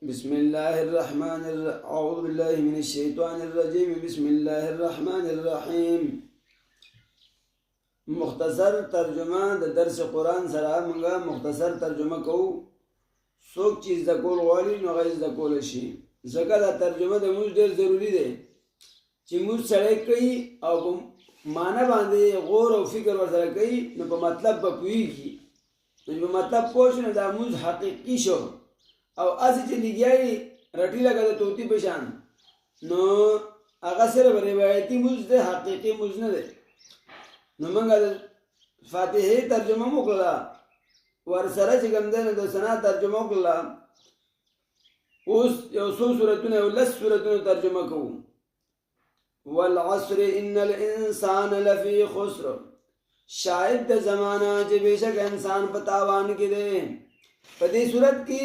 بسم الله أعوذ بالله من الشيطان الرجيم. بسم الله الرحمن الرحيم. مختصر ترجمه د درس قرآن سره موږ مختصر ترجمه کوو. څوک چې زده کول غواړي نو هغه زده کولی شي، ځکه دا ترجمه د موږ ډېر ضروري دی چې موږ سړی کوي او په معنی باندې غور او فکر ورسره کوي نو په مطلب به پوهېږي. نو په مطلب پوه شو نو دا موږ حقیقي شو. او اسی چې لګیایي رټي لکه د طوطي په شان، نو هغه صرف روایتي موږ دی، حقیقي موږ نه دی. نو موږ د فاتحې ترجمه مو وکړله، ورسره چې کوم دی نو د ثنا ترجمه وکړله. اوس یو څو سورتونه، یو 10 سورتونه ترجمه کوو. والعصر ان الانسان لفی خسر، شاید د زمانہ چې بېشک انسان په تاوان کې دی. په دې صورت کې